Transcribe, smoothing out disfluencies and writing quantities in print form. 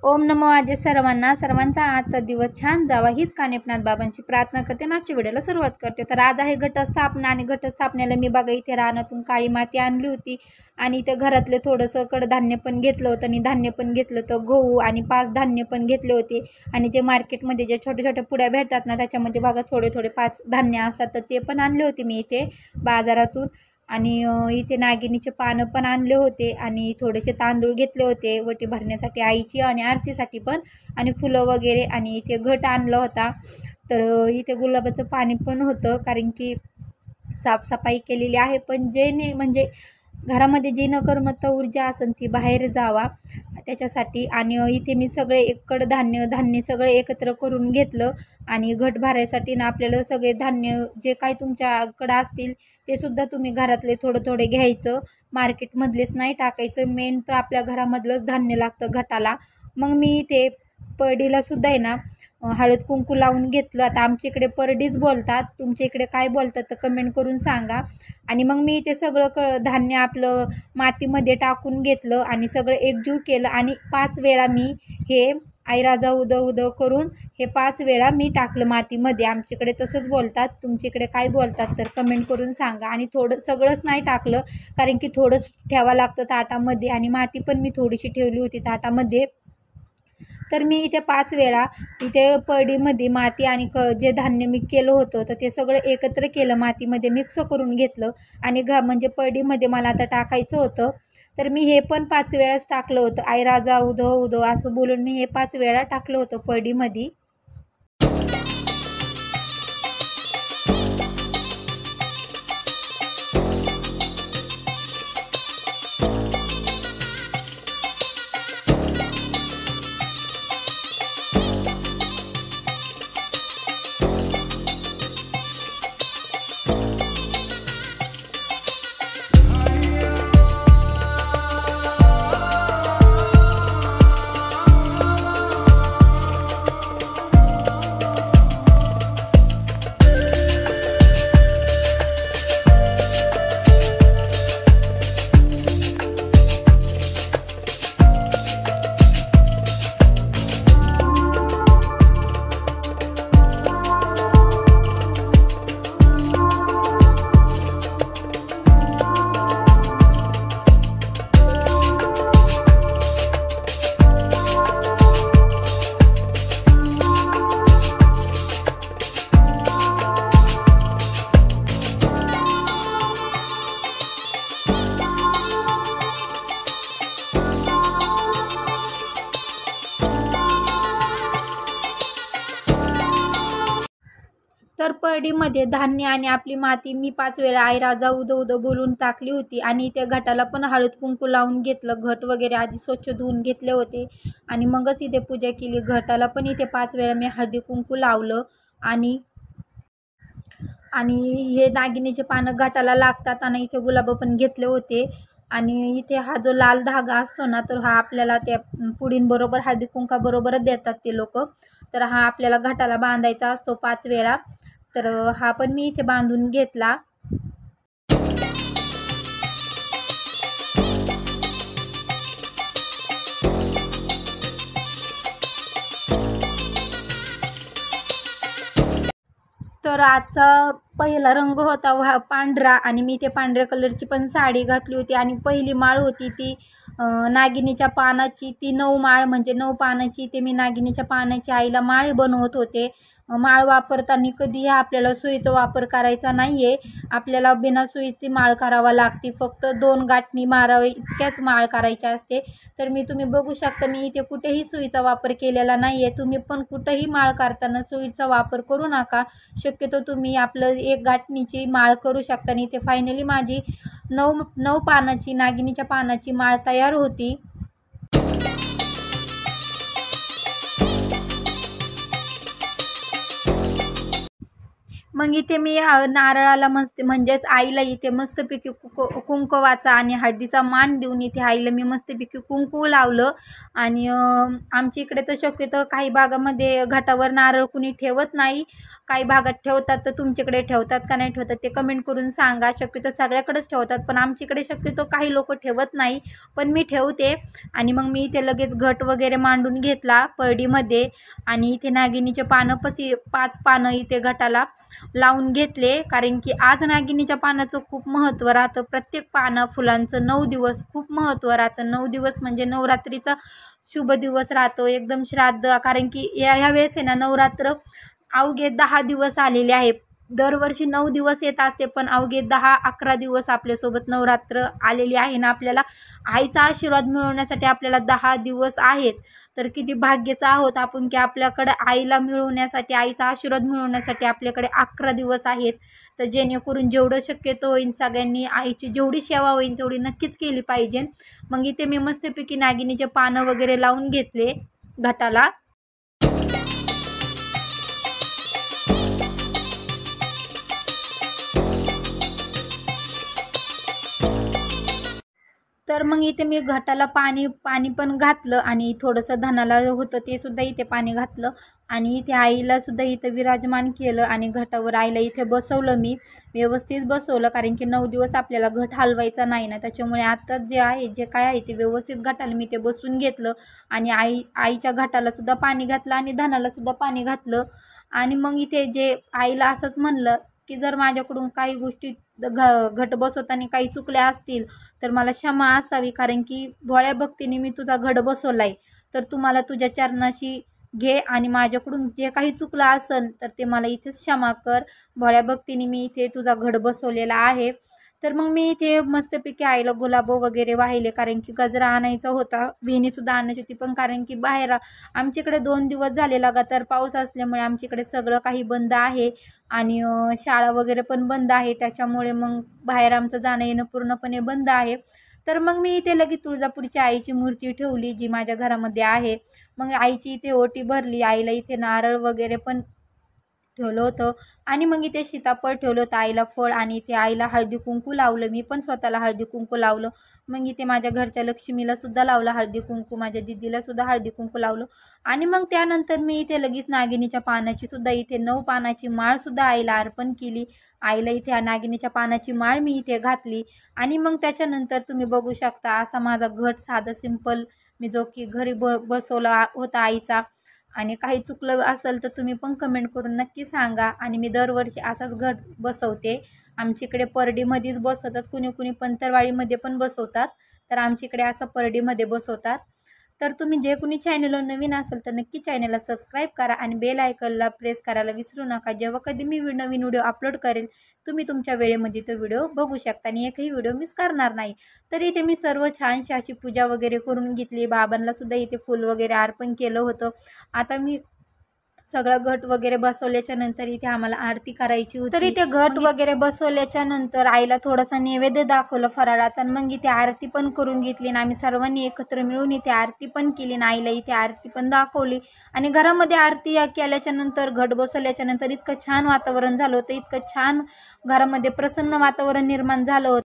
ओम नमो आजे सर्वांना सर्वांचा आजचा दिवस छान जावा हीच कानिपनाथ बाबांची प्रार्थना करते आणि आजच्या व्हिडिओला सुरुवात करते। तर आज आहे घटस्थापना आणि घटस्थापनेला मी बघा इथे रानातून काळी माती आणली होती आणि इथे घरातले थोडंसं कडधान्य पण घेतलं होतं आणि धान्य पण घेतलं तर गहू आणि 5 धान्य पण घेतले होते। आणि जे मार्केटमध्ये जे छोटे छोटे पुड्या भेटतात ना त्याच्यामध्ये बघा थोडे थोडे 5 धान्य असतात तर ते पण आणले होते मी इथे बाजारातून। आणि इथे नागिनीचे पानं पण आणले होते आणि थोडेसे तांदूळ घेतले होते वटी भरण्यासाठी आईची आणि आरतीसाठी पण, आणि फुलं वगैरे, आणि इथे घट आणला होता। तर इथे गुलाबाचं पाणी पण होतं कारण की साफसफाई केलेली आहे, पण जे ने म्हणजे घरामध्ये जी नकर्मकता ऊर्जा असेल ती बाहेर जावा त्याच्यासाठी। आणि इथे मी सगळे धान्य सगळे एकत्र करून घेतलं आणि घट भरायसाठी ना आपल्याला सगळे धान्य जे काही तुमच्याकडं असतील ते सुद्धा तुम्ही घरातले थोडं थोडे घ्यायचं, मार्केटमधलेच नाही टाकायचं। मेन तर आपल्या घरामधलंच धान्य लागतं घटाला। मग मी इथे परडीला सुद्धा आहे ना हळद कुंकू लावून घेतलं। आता आमच्या इकडे परडीच बोलतात, तुमच्या इकडे काय बोलतात तर कमेंट करून सांगा। आणि मग मी इथे सगळं धान्य आपलं मातीमध्ये टाकून घेतलं आणि सगळं एकजीव केलं आणि 5 वेळा मी हे आई राजा उदो उदो करून हे 5 वेळा मी टाकलं मातीमध्ये। आमच्याकडे तसंच बोलतात, तुमच्याकडे काय बोलतात तर कमेंट करून सांगा। आणि थोडं सगळंच नाही टाकलं कारण की थोडंच ठेवावं लागतं ताटामध्ये आणि माती पण मी थोडीशी ठेवली होती ताटामध्ये। तर मी इथे 5 वेळा इथे परडीमध्ये माती आणि जे धान्य मी केलं होतं तर ते सगळं एकत्र केलं, मातीमध्ये मिक्स करून घेतलं आणि म्हणजे परडीमध्ये मला आता टाकायचं होतं। तर मी हे पण 5 वेळाच टाकलं होतं, आई राजा उदो उदो असं बोलून मी हे 5 वेळा टाकलं होतं परडीमध्ये। तर परडीमध्ये धान्य आणि आपली माती मी 5 वेळा आई राजा उदो उदो बोलून टाकली होती आणि त्या घटाला पण हळद कुंकू लावून घेतलं। घट वगैरे आधी स्वच्छ धुवून घेतले होते आणि मगच इथे पूजा केली। घटाला पण इथे 5 वेळा मी हळदी कुंकू लावलं आणि हे नागिनीचे पानं घटाला लागतात आणि इथे गुलाब पण घेतले होते। आणि इथे हा जो लाल धागा असतो ना तर हा आपल्याला त्या पुडींबरोबर हळदी कुंकाबरोबरच देतात ते लोक। तर हा आपल्याला घटाला बांधायचा असतो 5 वेळा। तर हा पण मी इथे बांधून घेतला। तर आजचा पहिला रंग होता पांढरा आणि मी ते पांढऱ्या कलरची पण साडी घातली होती आणि पहिली माळ होती ती नागिनीच्या पानाची, ती 9 माळ म्हणजे 9 पानाची ते मी नागिनीच्या पानाची आईला माळ बनवत होते। माळ वापरताना कधीही आपल्याला सुईचा वापर करायचा नाही आहे, आपल्याला बिना सुईची माळ करावा लागते, फक्त 2 गाठणी मारावे इतक्याच माळ करायची असते। तर तुम्ही बघू शकता मी इथे कुठेही सुईचा वापर केलेला नाही आहे। तुम्ही पण कुठेही माळ करताना सुईचा वापर करू नका, शक्यतो तुम्ही आपलं 1 गाठणीची माळ करू शकता। आणि इथे फायनली माझी 9 पानाची नागिनीच्या पानाची माळ तयार होती। मग इथे मी नारळाला मस्त म्हणजेच आईला इथे मस्तपैकी कुंकवाचा आणि हळदीचा मान देऊन इथे आईला मी मस्तपैकी कुंकू लावलं. आणि आमच्या इकडे तर शक्यतो काही भागामध्ये घाटावर नारळ कुणी ठेवत नाही, काही भागात ठेवतात. तर तुमच्याकडे ठेवतात का नाही ठेवतात ते कमेंट करून सांगा. शक्यतो सगळ्याकडेच ठेवतात, पण आमच्याकडे शक्यतो काही लोक ठेवत नाही, पण मी ठेवते. आणि मग मी इथे लगेच घट वगैरे मांडून घेतला परडीमध्ये. आणि इथे नागिनीचे पानं 5 पानं इथे घटाला लावून घेतले, कारण की आज नागिनीच्या पानाचं खूप महत्त्व राहतं. प्रत्येक पानं फुलांचं 9 दिवस खूप महत्त्व राहतं. 9 दिवस म्हणजे नवरात्रीचा शुभ दिवस राहतो, एकदम श्राद्ध. कारण की ह्या वेळेस आहे ना नवरात्र अवघे 10 दिवस आलेले आहे. दरवर्षी 9 दिवस येत असते, पण अवघे 10-11 दिवस आपल्यासोबत नवरात्र आलेली आहे ना. आपल्याला आईचा आशीर्वाद मिळवण्यासाठी आपल्याला 10 दिवस आहेत. तर किती भाग्याचा आहोत आपण की आपल्याकडे आईला मिळवण्यासाठी, आईचा आशीर्वाद मिळवण्यासाठी आपल्याकडे 11 दिवस आहेत. तर जेणेकरून जेवढं शक्यतो होईल सगळ्यांनी आईची जेवढी सेवा होईल तेवढी नक्कीच केली पाहिजे. मग इथे मी मस्तपैकी नागिनीचे पानं वगैरे लावून घेतले घटाला. तर मग इथे मी घटाला पाणी पण घातलं आणि थोडंसं धनाला होतं ते सुद्धा इथे पाणी घातलं. आणि इथे आईला सुद्धा इथं विराजमान केलं आणि घटावर आईला इथे बसवलं. मी व्यवस्थित बसवलं, कारण की 9 दिवस आपल्याला घट हलवायचा नाही ना. त्याच्यामुळे आता जे काय आहे ते व्यवस्थित घटाला मी ते बसून घेतलं. आणि आईच्या घटाला सुद्धा पाणी घातलं आणि धनाला सुद्धा पाणी घातलं. आणि मग इथे जे आईला असंच म्हणलं की जर माझ्याकडून काही गोष्टी घट बसवताना काही चुकल्या असतील तर मला क्षमा असावी, कारण की भोळ्या भक्तीने मी तुझा घट बसवला आहे. तर तुम्हाला तुझ्या चरणाशी घे आणि माझ्याकडून जे काही चुकलं असेल तर ते मला इथेच क्षमा कर. भोळ्या भक्तीने मी इथे तुझा घट बसवलेला आहे. तर मग मी इथे मस्तपैकी आईला गुलाब वगैरे वाहिले, कारण की गजरा आणायचा होता, वेणीसुद्धा आणायची होती. पण कारण की बाहेर आमच्याकडे 2 दिवस झाले लगातार पाऊस असल्यामुळे आमच्याकडे सगळं काही बंद आहे. आणि शाळा वगैरे पण बंद आहे. त्याच्यामुळे मग बाहेर आमचं जाणं येणं पूर्णपणे बंद आहे. तर मग मी इथे लगेच तुळजापूरची आईची मूर्ती ठेवली जी माझ्या घरामध्ये आहे. मग आईची इथे ओटी भरली. आईला इथे नारळ वगैरे पण ठेवलं होतं. आणि मग इथे सीताफळ ठेवलं होतं आईला फळ. आणि इथे आईला हळदी कुंकू लावलं. मी पण स्वतःला हळदी कुंकू लावलं. मग इथे माझ्या घरच्या लक्ष्मीला सुद्धा लावलं हळदी कुंकू, माझ्या दिदीला सुद्धा हळदी कुंकू लावलं. आणि मग त्यानंतर मी इथे लगेच नागिनीच्या पानाची सुद्धा इथे 9 पानाची माळ सुद्धा आईला अर्पण केली. आईला इथे नागिनीच्या पानाची माळ मी इथे घातली. आणि मग त्याच्यानंतर तुम्ही बघू शकता असा माझा घट साधा सिंपल मी जो की घरी बसवला होता आईचा. आणि काही चुकलं असेल तर तुम्ही पण कमेंट करून नक्की सांगा. आणि मी दरवर्षी असाच घट बसवते. आमच्याकडे परडीमध्येच बसवतात, कुणी पंतरवाडीमध्ये पण बसवतात. तर आमच्याकडे असं परडीमध्ये बसवतात. तर तुम्ही जे कुणी चॅनलवर नवीन असेल तर नक्की चॅनलला सबस्क्राईब करा आणि बेल आयकॉनला प्रेस करायला विसरू नका. जेव्हा कधी मी नवीन व्हिडिओ अपलोड करेल तुम्ही तुमच्या वेळेमध्ये तो व्हिडिओ बघू शकता आणि एकही व्हिडिओ मिस करणार नाही. तर इथे मी सर्व छानशी अशी पूजा वगैरे करून घेतली. बाबांना सुद्धा इथे फूल वगैरे अर्पण केलं होतं. आता मी सगळं घट वगैरे बसवल्याच्या नंतर इथे आम्हाला आरती करायची होती. तर इथे घट वगैरे बसवल्याच्या नंतर आईला थोडासा नैवेद्य दाखवलं फराळाचा. मग इथे आरती पण करून घेतली आणि आम्ही सर्वांनी एकत्र मिळून इथे आरती पण केली आणि आईला इथे आरती पण दाखवली. आणि घरामध्ये आरती केल्याच्या नंतर घट बसवल्याच्या नंतर इतकं छान वातावरण झालं होतं, इतकं छान घरामध्ये प्रसन्न वातावरण निर्माण झालं होतं.